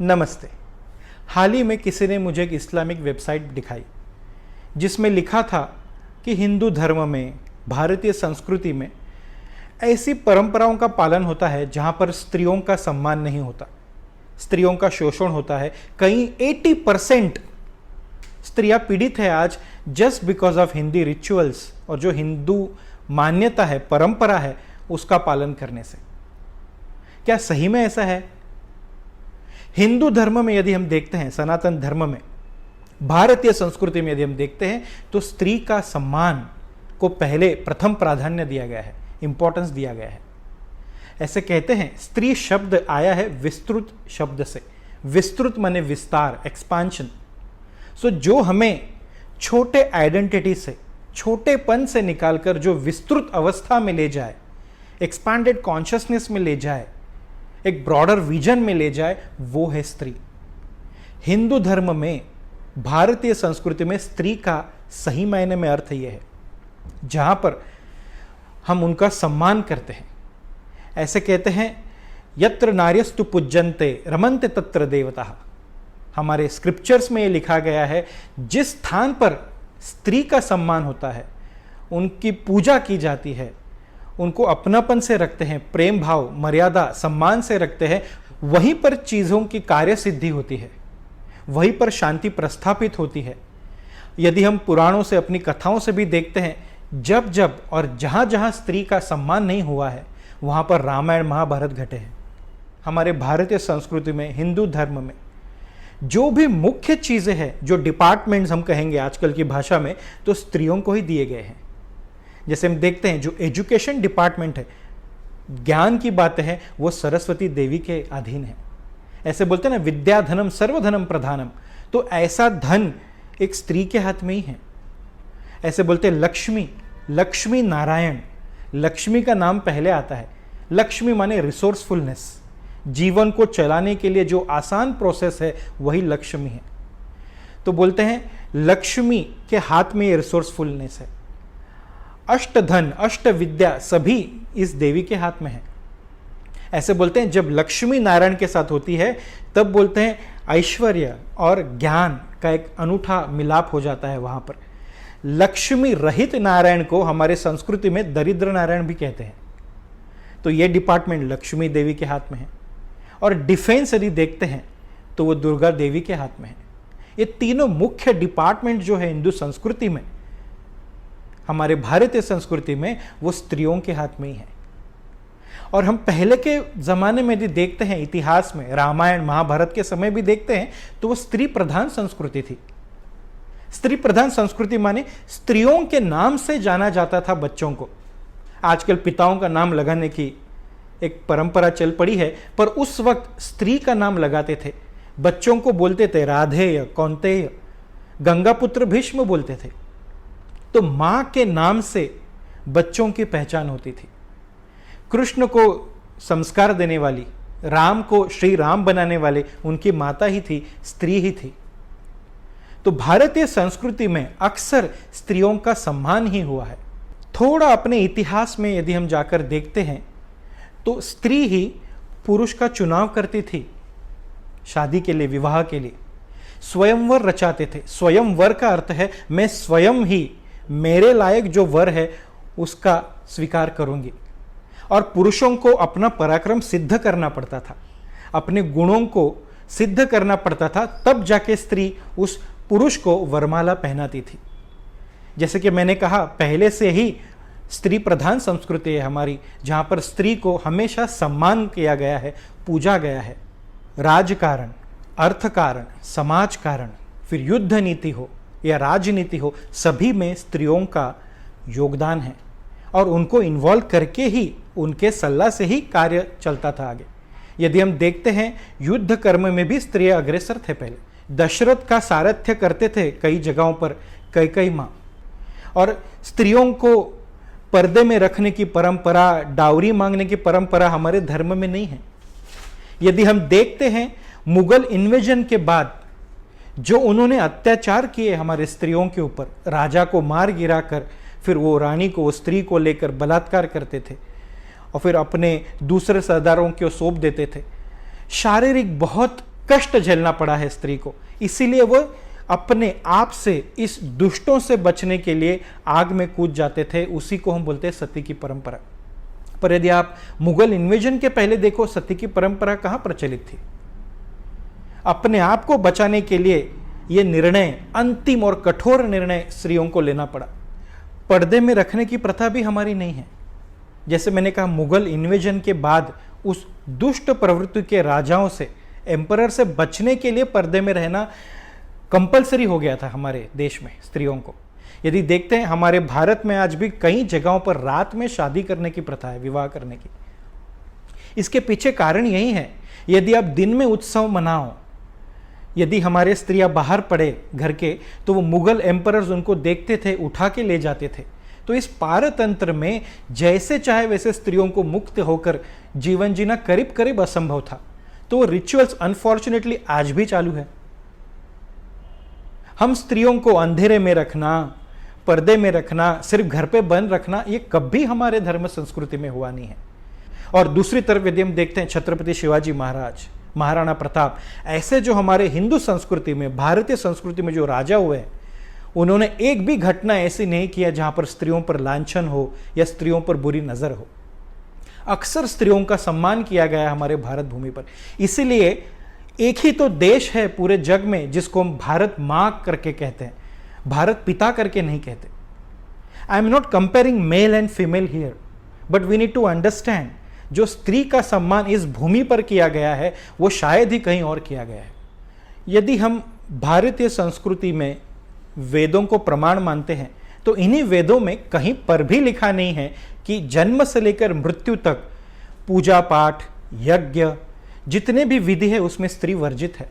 नमस्ते। हाल ही में किसी ने मुझे एक इस्लामिक वेबसाइट दिखाई जिसमें लिखा था कि हिंदू धर्म में, भारतीय संस्कृति में ऐसी परंपराओं का पालन होता है जहां पर स्त्रियों का सम्मान नहीं होता, स्त्रियों का शोषण होता है। कहीं 80% स्त्रियां पीड़ित है आज just because of Hindi rituals और जो हिंदू मान्यता है, परंपरा है, उसका पालन करने से। क्या सही में ऐसा है? हिंदू धर्म में यदि हम देखते हैं, सनातन धर्म में, भारतीय संस्कृति में यदि हम देखते हैं तो स्त्री का सम्मान को पहले प्रथम प्राधान्य दिया गया है, इंपॉर्टेंस दिया गया है। ऐसे कहते हैं, स्त्री शब्द आया है विस्तृत शब्द से। विस्तृत माने विस्तार, एक्सपांशन। सो जो हमें छोटे आइडेंटिटी से, छोटेपन से निकालकर जो विस्तृत अवस्था में ले जाए, एक्सपांडेड कॉन्शियसनेस में ले जाए, एक ब्रॉडर विजन में ले जाए, वो है स्त्री। हिंदू धर्म में, भारतीय संस्कृति में स्त्री का सही मायने में अर्थ यह है जहां पर हम उनका सम्मान करते हैं। ऐसे कहते हैं, यत्र नार्यस्तु पूज्यन्ते रमन्ते तत्र देवताः। हमारे स्क्रिप्चर्स में ये लिखा गया है, जिस स्थान पर स्त्री का सम्मान होता है, उनकी पूजा की जाती है, उनको अपनापन से रखते हैं, प्रेम भाव, मर्यादा, सम्मान से रखते हैं, वहीं पर चीज़ों की कार्य सिद्धि होती है, वहीं पर शांति प्रस्थापित होती है। यदि हम पुराणों से, अपनी कथाओं से भी देखते हैं, जब जब और जहाँ जहाँ स्त्री का सम्मान नहीं हुआ है, वहाँ पर रामायण महाभारत घटे हैं। हमारे भारतीय संस्कृति में, हिंदू धर्म में जो भी मुख्य चीज़ें हैं, जो डिपार्टमेंट्स हम कहेंगे आजकल की भाषा में, तो स्त्रियों को ही दिए गए हैं। जैसे हम देखते हैं, जो एजुकेशन डिपार्टमेंट है, ज्ञान की बातें हैं, वो सरस्वती देवी के अधीन है। ऐसे बोलते हैं ना, विद्या धनम सर्वधनम प्रधानम। तो ऐसा धन एक स्त्री के हाथ में ही है। ऐसे बोलते हैं लक्ष्मी, लक्ष्मी नारायण, लक्ष्मी का नाम पहले आता है। लक्ष्मी माने रिसोर्सफुलनेस, जीवन को चलाने के लिए जो आसान प्रोसेस है, वही लक्ष्मी है। तो बोलते हैं लक्ष्मी के हाथ में ये रिसोर्सफुलनेस है। अष्ट धन, अष्ट विद्या सभी इस देवी के हाथ में है। ऐसे बोलते हैं, जब लक्ष्मी नारायण के साथ होती है, तब बोलते हैं ऐश्वर्य और ज्ञान का एक अनूठा मिलाप हो जाता है वहां पर। लक्ष्मी रहित नारायण को हमारे संस्कृति में दरिद्र नारायण भी कहते हैं। तो ये डिपार्टमेंट लक्ष्मी देवी के हाथ में है। और डिफेंस यदि देखते हैं तो वो दुर्गा देवी के हाथ में है। ये तीनों मुख्य डिपार्टमेंट जो है हिंदू संस्कृति में, हमारे भारतीय संस्कृति में, वो स्त्रियों के हाथ में ही है। और हम पहले के जमाने में यदि देखते हैं, इतिहास में, रामायण महाभारत के समय भी देखते हैं, तो वो स्त्री प्रधान संस्कृति थी। स्त्री प्रधान संस्कृति माने स्त्रियों के नाम से जाना जाता था बच्चों को। आजकल पिताओं का नाम लगाने की एक परंपरा चल पड़ी है, पर उस वक्त स्त्री का नाम लगाते थे। बच्चों को बोलते थे राधेय, कौंतेय, गंगापुत्र भीष्म बोलते थे। तो मां के नाम से बच्चों की पहचान होती थी। कृष्ण को संस्कार देने वाली, राम को श्री राम बनाने वाले उनकी माता ही थी, स्त्री ही थी। तो भारतीय संस्कृति में अक्सर स्त्रियों का सम्मान ही हुआ है। थोड़ा अपने इतिहास में यदि हम जाकर देखते हैं, तो स्त्री ही पुरुष का चुनाव करती थी शादी के लिए, विवाह के लिए। स्वयंवर रचाते थे। स्वयंवर का अर्थ है, मैं स्वयं ही मेरे लायक जो वर है उसका स्वीकार करूंगी। और पुरुषों को अपना पराक्रम सिद्ध करना पड़ता था, अपने गुणों को सिद्ध करना पड़ता था, तब जाके स्त्री उस पुरुष को वरमाला पहनाती थी। जैसे कि मैंने कहा, पहले से ही स्त्री प्रधान संस्कृति है हमारी, जहां पर स्त्री को हमेशा सम्मान किया गया है, पूजा गया है। राजकारण, अर्थकारण, समाज कारण, फिर युद्ध नीति हो या राजनीति हो, सभी में स्त्रियों का योगदान है। और उनको इन्वॉल्व करके ही, उनके सलाह से ही कार्य चलता था आगे। यदि हम देखते हैं, युद्ध कर्म में भी स्त्रियां अग्रसर थे। पहले दशरथ का सारथ्य करते थे कई जगहों पर कैकेयी मां। और स्त्रियों को पर्दे में रखने की परंपरा, डाउरी मांगने की परंपरा हमारे धर्म में नहीं है। यदि हम देखते हैं, मुगल इन्वेजन के बाद जो उन्होंने अत्याचार किए हमारे स्त्रियों के ऊपर, राजा को मार गिराकर, फिर वो रानी को, स्त्री को लेकर बलात्कार करते थे और फिर अपने दूसरे सरदारों को सौंप देते थे। शारीरिक बहुत कष्ट झेलना पड़ा है स्त्री को, इसीलिए वो अपने आप से इस दुष्टों से बचने के लिए आग में कूद जाते थे। उसी को हम बोलते हैं सती की परंपरा। पर यदि आप मुगल इन्वेजन के पहले देखो, सती की परंपरा कहां प्रचलित थी। अपने आप को बचाने के लिए यह निर्णय, अंतिम और कठोर निर्णय स्त्रियों को लेना पड़ा। पर्दे में रखने की प्रथा भी हमारी नहीं है। जैसे मैंने कहा, मुगल इन्वेजन के बाद उस दुष्ट प्रवृत्ति के राजाओं से, एम्परर से बचने के लिए पर्दे में रहना कंपलसरी हो गया था हमारे देश में स्त्रियों को। यदि देखते हैं, हमारे भारत में आज भी कई जगहों पर रात में शादी करने की प्रथा है, विवाह करने की। इसके पीछे कारण यही है, यदि आप दिन में उत्सव मनाओ, यदि हमारे स्त्रियां बाहर पड़े घर के, तो वो मुगल एम्परर्स उनको देखते थे, उठा के ले जाते थे। तो इस पारतंत्र में जैसे चाहे वैसे स्त्रियों को मुक्त होकर जीवन जीना करीब करीब असंभव था। तो वो रिचुअल्स अनफॉर्चुनेटली आज भी चालू है। हम स्त्रियों को अंधेरे में रखना, पर्दे में रखना, सिर्फ घर पे बंद रखना, ये कभी हमारे धर्म संस्कृति में हुआ नहीं है। और दूसरी तरफ यदि हम देखते हैं, छत्रपति शिवाजी महाराज, महाराणा प्रताप, ऐसे जो हमारे हिंदू संस्कृति में, भारतीय संस्कृति में जो राजा हुए हैं, उन्होंने एक भी घटना ऐसी नहीं किया जहां पर स्त्रियों पर लांछन हो या स्त्रियों पर बुरी नजर हो। अक्सर स्त्रियों का सम्मान किया गया है हमारे भारत भूमि पर। इसीलिए एक ही तो देश है पूरे जग में जिसको हम भारत मां करके कहते हैं, भारत पिता करके नहीं कहते। I am not comparing male and female here, but we need to understand, जो स्त्री का सम्मान इस भूमि पर किया गया है वो शायद ही कहीं और किया गया है। यदि हम भारतीय संस्कृति में वेदों को प्रमाण मानते हैं, तो इन्हीं वेदों में कहीं पर भी लिखा नहीं है कि जन्म से लेकर मृत्यु तक पूजा पाठ, यज्ञ, जितने भी विधि है उसमें स्त्री वर्जित है।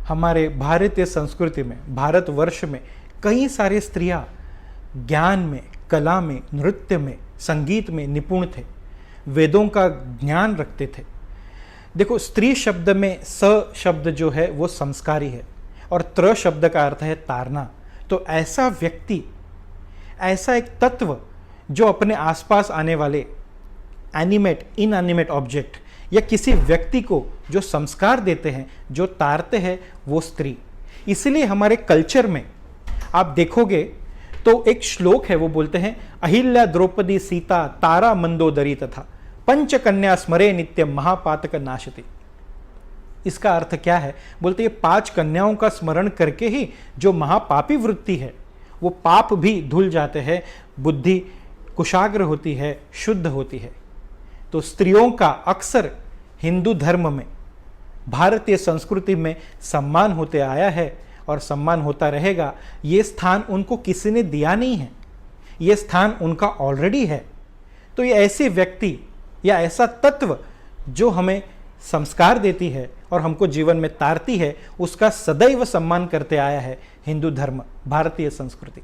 हमारे भारतीय संस्कृति में, भारतवर्ष में कई सारी स्त्रियां ज्ञान में, कला में, नृत्य में, संगीत में निपुण थे, वेदों का ज्ञान रखते थे। देखो, स्त्री शब्द में स शब्द जो है वो संस्कारी है और त्र शब्द का अर्थ है तारना। तो ऐसा व्यक्ति, ऐसा एक तत्व जो अपने आसपास आने वाले एनिमेट, इनएनिमेट ऑब्जेक्ट या किसी व्यक्ति को जो संस्कार देते हैं, जो तारते हैं, वो स्त्री। इसलिए हमारे कल्चर में आप देखोगे तो एक श्लोक है, वो बोलते हैं, अहिल्या द्रौपदी सीता तारा मंदोदरी तथा पंचकन्या स्मरे नित्यम महापातक नाशति। इसका अर्थ क्या है? बोलते ये 5 कन्याओं का स्मरण करके ही जो महापापी वृत्ति है वो पाप भी धुल जाते हैं, बुद्धि कुशाग्र होती है, शुद्ध होती है। तो स्त्रियों का अक्सर हिंदू धर्म में, भारतीय संस्कृति में सम्मान होते आया है और सम्मान होता रहेगा। ये स्थान उनको किसी ने दिया नहीं है, ये स्थान उनका ऑलरेडी है। तो ये ऐसे व्यक्ति या ऐसा तत्व जो हमें संस्कार देती है और हमको जीवन में तारती है, उसका सदैव सम्मान करते आया है हिंदू धर्म, भारतीय संस्कृति।